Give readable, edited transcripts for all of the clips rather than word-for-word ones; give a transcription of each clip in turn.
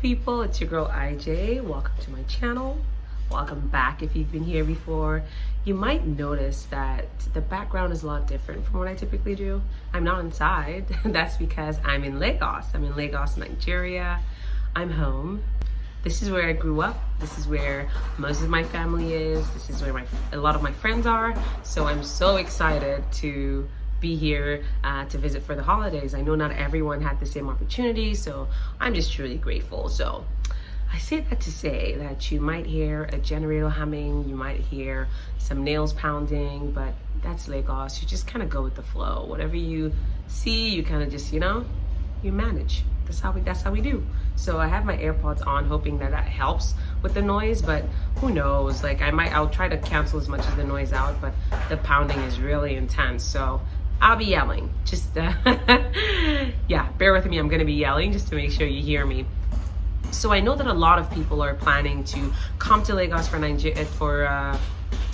people, it's your girl IJ. Welcome to my channel. Welcome back if you've been here before. You might notice that the background is a lot different from what I typically do. I'm not inside. That's because I'm in Lagos. I'm in Lagos, Nigeria. I'm home. This is where I grew up. This is where most of my family is. This is where a lot of my friends are. So I'm so excited to be here to visit for the holidays. I know not everyone had the same opportunity, so I'm just truly grateful. So I say that to say that you might hear a generator humming, you might hear some nails pounding, but that's Lagos. You just kind of go with the flow. Whatever you see, you kind of just, you manage. That's how we do. So I have my AirPods on, hoping that helps with the noise, but who knows? Like I'll try to cancel as much of the noise out, but the pounding is really intense. So I'll be yelling. Just yeah, bear with me. I'm gonna be yelling just to make sure you hear me. So I know that a lot of people are planning to come to Lagos for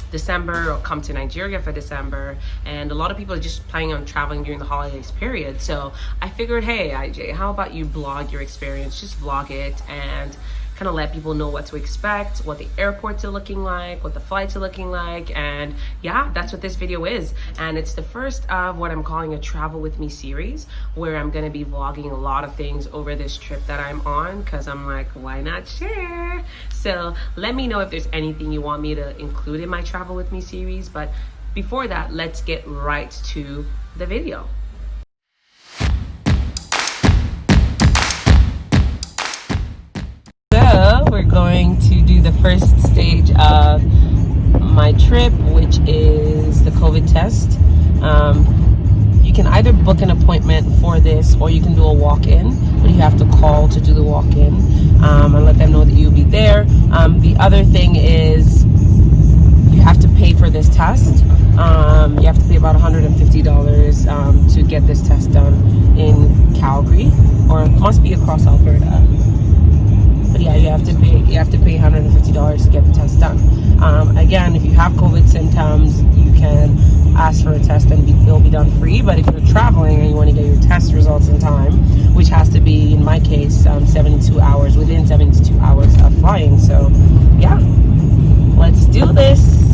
December, or come to Nigeria for December, and a lot of people are just planning on traveling during the holidays period. So I figured, hey IJ, how about you blog your experience? Just vlog it and kind of let people know what to expect, what the airports are looking like, what the flights are looking like, and yeah, that's what this video is. And it's the first of what I'm calling a travel with me series, where I'm gonna be vlogging a lot of things over this trip that I'm on, because I'm like, why not share? So let me know if there's anything you want me to include in my travel with me series, but before that, let's get right to the video. We're going to do the first stage of my trip, which is the COVID test. You can either book an appointment for this, or you can do a walk-in, but you have to call to do the walk-in and let them know that you'll be there. The other thing is you have to pay for this test. You have to pay about $150 to get this test done in Calgary, or it must be across Alberta. But yeah, you have to pay $150 to get the test done. Again, if you have COVID symptoms, you can ask for a test and it'll be done free. But if you're traveling and you want to get your test results in time, which has to be, in my case, 72 hours, within 72 hours of flying. So yeah, let's do this.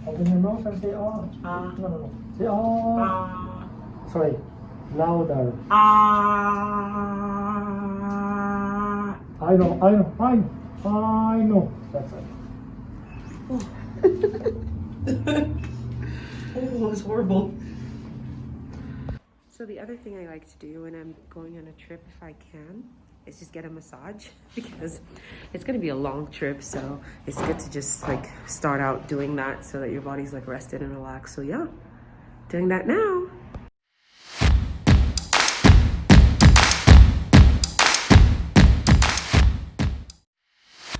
Open your mouth and say ah. No. Say ah. Sorry, louder. I know. That's it. Oh, it was horrible. So the other thing I like to do when I'm going on a trip, if I can, is just get a massage, because it's gonna be a long trip, so it's good to just like start out doing that so that your body's like rested and relaxed. So yeah, doing that now.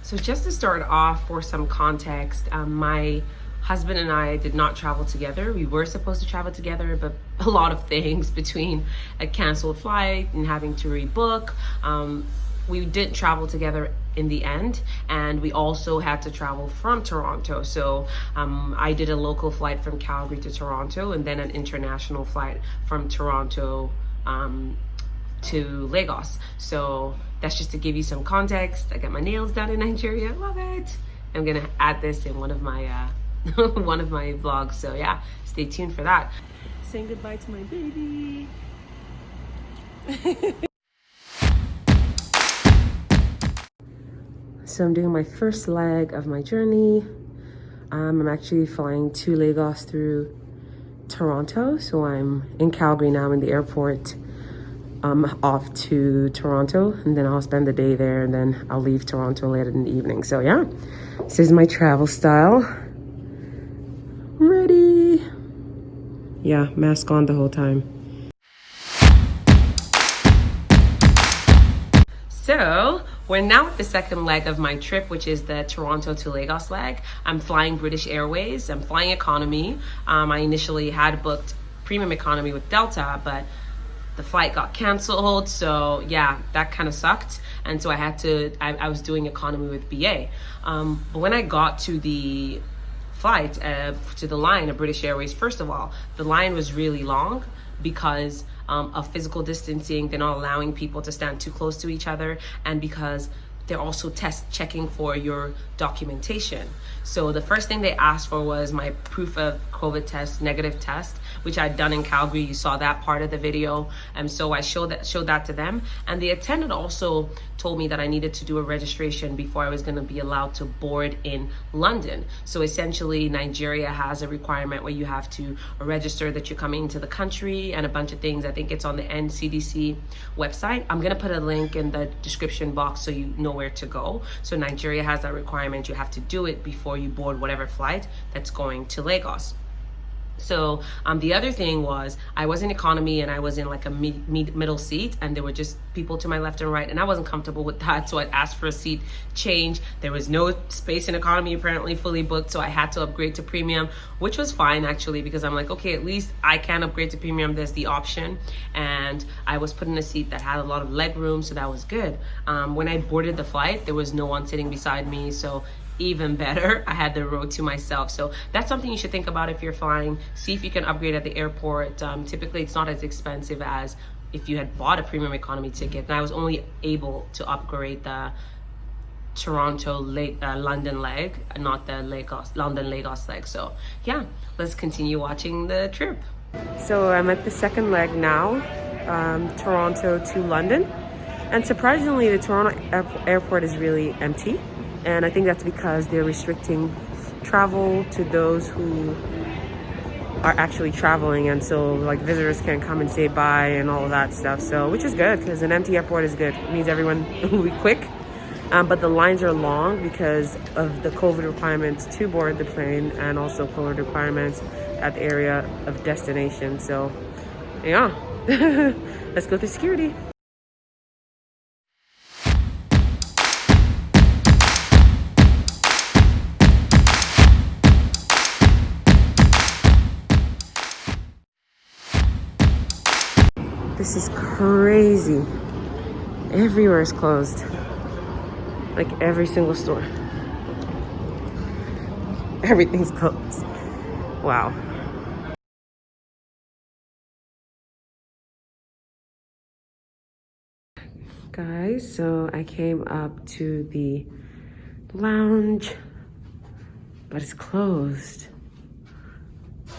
So just to start off, for some context, my husband and I did not travel together. We were supposed to travel together, but a lot of things, between a canceled flight and having to rebook, we didn't travel together in the end. And we also had to travel from Toronto. So I did a local flight from Calgary to Toronto, and then an international flight from Toronto to Lagos. So that's just to give you some context. I got my nails done in Nigeria. Love it. I'm gonna add this in one of my one of my vlogs, so yeah, stay tuned for that. Saying goodbye to my baby. So I'm doing my first leg of my journey. I'm actually flying to Lagos through Toronto, so I'm in Calgary now in the airport. I'm off to Toronto, and then I'll spend the day there, and then I'll leave Toronto later in the evening. So yeah, this is my travel style. Ready. Yeah, mask on the whole time. So we're now at the second leg of my trip, which is the Toronto to Lagos leg. I'm flying British Airways. I'm flying economy. I initially had booked premium economy with Delta, but the flight got canceled. So yeah, that kind of sucked. And so I was doing economy with BA. But when I got to the flight to the line of British Airways. First of all, the line was really long because of physical distancing. They're not allowing people to stand too close to each other, and because they're also checking for your documentation. So the first thing they asked for was my proof of COVID test, negative test, which I'd done in Calgary. You saw that part of the video. And so I showed that to them. And the attendant also told me that I needed to do a registration before I was gonna be allowed to board in London. So essentially, Nigeria has a requirement where you have to register that you're coming into the country and a bunch of things. I think it's on the NCDC website. I'm gonna put a link in the description box so you know where to go. So Nigeria has that requirement. You have to do it before you board whatever flight that's going to Lagos. So the other thing was, I was in economy and I was in like a middle seat, and there were just people to my left and right, and I wasn't comfortable with that. So I asked for a seat change. There was no space in economy, apparently fully booked. So I had to upgrade to premium, which was fine actually, because I'm like, okay, at least I can upgrade to premium. There's the option. And I was put in a seat that had a lot of leg room, so that was good. When I boarded the flight, there was no one sitting beside me. So even better, I had the row to myself. So that's something you should think about if you're flying. See if you can upgrade at the airport. Typically it's not as expensive as if you had bought a premium economy ticket. And I was only able to upgrade the Toronto London leg, not the London Lagos leg. So yeah, let's continue watching the trip. So I'm at the second leg now, Toronto to London, and surprisingly the Toronto airport is really empty. And I think that's because they're restricting travel to those who are actually traveling. And so like visitors can't come and say bye and all of that stuff. So, which is good, because an empty airport is good. It means everyone will be quick. But the lines are long because of the COVID requirements to board the plane, and also COVID requirements at the area of destination. So yeah, let's go through security. This is crazy. Everywhere is closed. Like every single store. Everything's closed. Wow. Guys, so I came up to the lounge, but it's closed.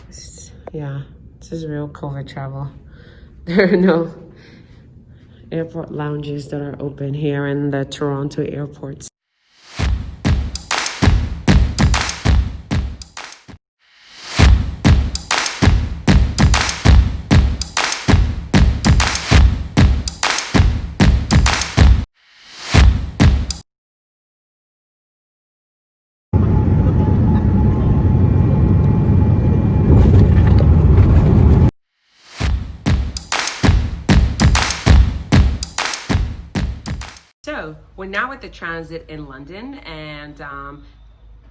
This is real COVID travel. There are no airport lounges that are open here in the Toronto airports. So we're now at the transit in London, and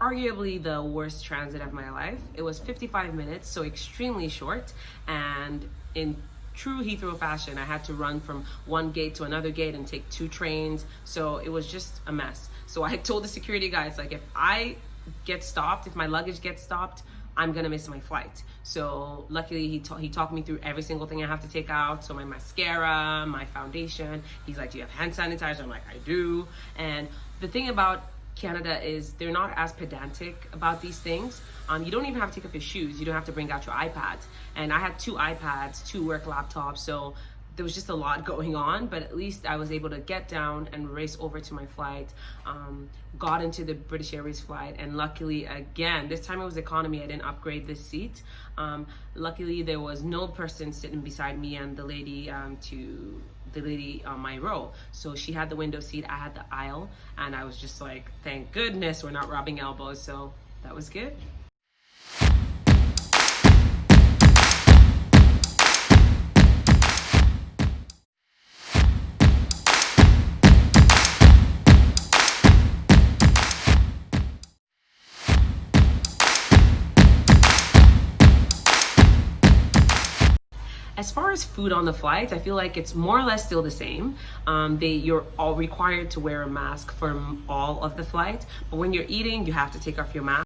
arguably the worst transit of my life. It was 55 minutes, so extremely short, and in true Heathrow fashion, I had to run from one gate to another gate and take 2 trains. So it was just a mess. So I told the security guys, like, if I get stopped, if my luggage gets stopped, I'm gonna miss my flight. So luckily he talked me through every single thing I have to take out. So my mascara, my foundation. He's like, do you have hand sanitizer? I'm like, I do. And the thing about Canada is they're not as pedantic about these things. You don't even have to take off your shoes. You don't have to bring out your iPads. And I had 2 iPads, 2 work laptops. So there was just a lot going on, but at least I was able to get down and race over to my flight, got into the British Airways flight, and luckily, again, this time it was economy. I didn't upgrade this seat. Luckily, there was no person sitting beside me and the lady on my row. So she had the window seat, I had the aisle, and I was just like, thank goodness we're not rubbing elbows. So that was good. As far as food on the flight, I feel like it's more or less still the same. You're all required to wear a mask for all of the flight, but when you're eating, you have to take off your mask.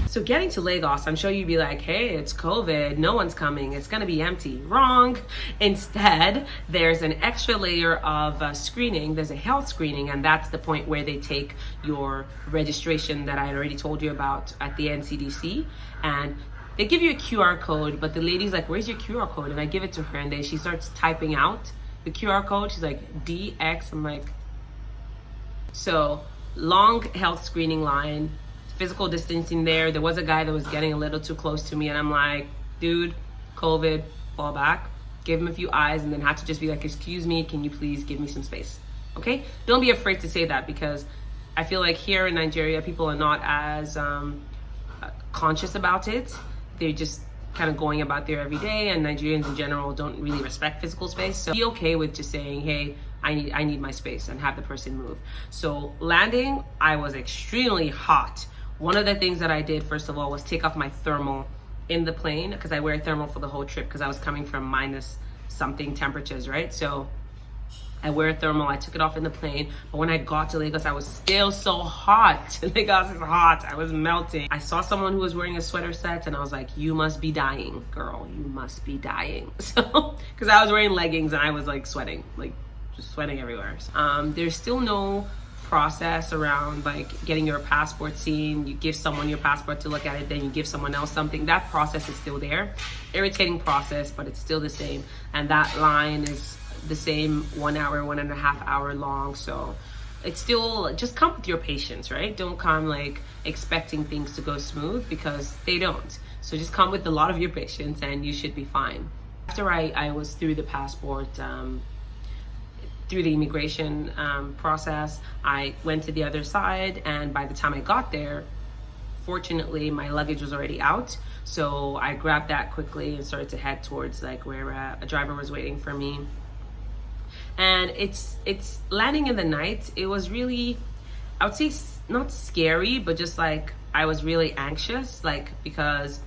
So getting to Lagos, I'm sure you'd be like, hey, it's COVID, no one's coming, it's gonna be empty. Wrong. Instead, there's an extra layer of screening. There's a health screening, and that's the point where they take your registration that I already told you about at the NCDC, and they give you a QR code, but the lady's like, where's your QR code? And I give it to her, and then she starts typing out the QR code. She's like, DX. I'm like, so long health screening line, physical distancing there. There was a guy that was getting a little too close to me, and I'm like, dude, COVID, fall back. Give him a few eyes, and then had to just be like, excuse me, can you please give me some space? Okay? Don't be afraid to say that, because I feel like here in Nigeria, people are not as conscious about it. They're just kind of going about their everyday, and Nigerians in general don't really respect physical space. So be okay with just saying, hey, I need my space, and have the person move. So landing, I was extremely hot. One of the things that I did, first of all, was take off my thermal in the plane, because I wear a thermal for the whole trip because I was coming from minus something temperatures, right? So I wear a thermal, I took it off in the plane, but when I got to Lagos, I was still so hot. Lagos is hot, I was melting. I saw someone who was wearing a sweater set, and I was like, you must be dying, girl, you must be dying. So, because I was wearing leggings and I was like sweating, like just sweating everywhere. There's still no process around like getting your passport seen. You give someone your passport to look at it, then you give someone else something. That process is still there. Irritating process, but it's still the same. And that line is the same 1 hour, 1.5 hour long. So it's still, just come with your patience, right? Don't come like expecting things to go smooth, because they don't. So just come with a lot of your patience and you should be fine. After I was through the passport, through the immigration process, I went to the other side, and by the time I got there, fortunately my luggage was already out. So I grabbed that quickly and started to head towards like where a driver was waiting for me. And it's landing in the night. It was really, I would say not scary, but just like I was really anxious, like, because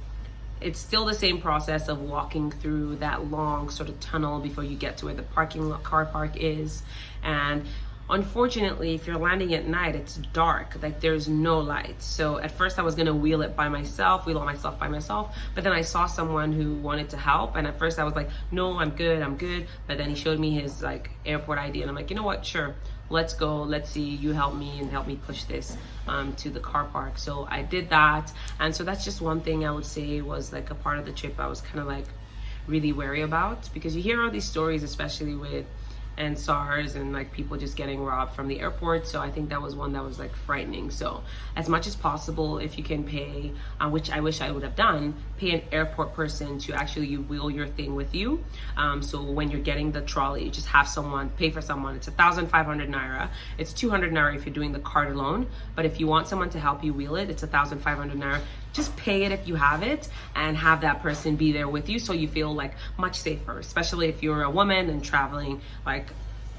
it's still the same process of walking through that long sort of tunnel before you get to where the parking lot, car park is. And unfortunately, if you're landing at night, it's dark, like there's no light. So at first I was gonna wheel it myself by myself, but then I saw someone who wanted to help, and at first I was like, no, I'm good. But then he showed me his like airport ID, and I'm like, you know what, sure, let's go, let's see, you help me and help me push this to the car park. So I did that. And so that's just one thing I would say was like a part of the trip I was kind of like really wary about, because you hear all these stories, especially with and SARS and like people just getting robbed from the airport. So I think that was one that was like frightening. So as much as possible, if you can pay, which I wish I would have done, pay an airport person to actually wheel your thing with you. So when you're getting the trolley, just have someone pay for someone. It's 1,500 naira. It's 200 naira if you're doing the card alone. But if you want someone to help you wheel it, it's 1,500 naira. Just pay it if you have it, and have that person be there with you, so you feel like much safer, especially if you're a woman and traveling like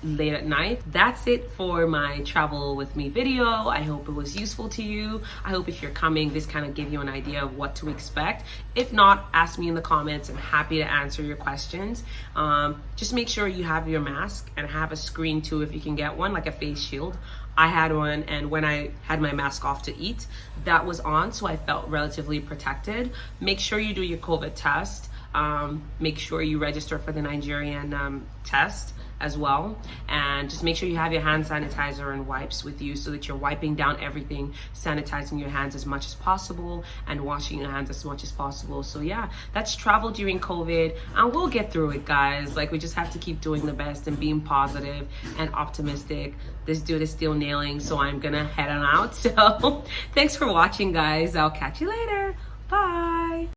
late at night. That's it for my travel with me video. I hope it was useful to you. I hope if you're coming, this kind of gave you an idea of what to expect. If not, ask me in the comments. I'm happy to answer your questions. Just make sure you have your mask and have a screen too if you can get one, like a face shield. I had one, and when I had my mask off to eat, that was on, so I felt relatively protected. Make sure you do your COVID test. Make sure you register for the Nigerian test as well, and just make sure you have your hand sanitizer and wipes with you, so that you're wiping down everything, sanitizing your hands as much as possible, and washing your hands as much as possible. So yeah, that's travel during COVID, and we'll get through it, guys. Like, we just have to keep doing the best and being positive and optimistic. This dude is still nailing, so I'm gonna head on out. So thanks for watching, guys. I'll catch you later. Bye.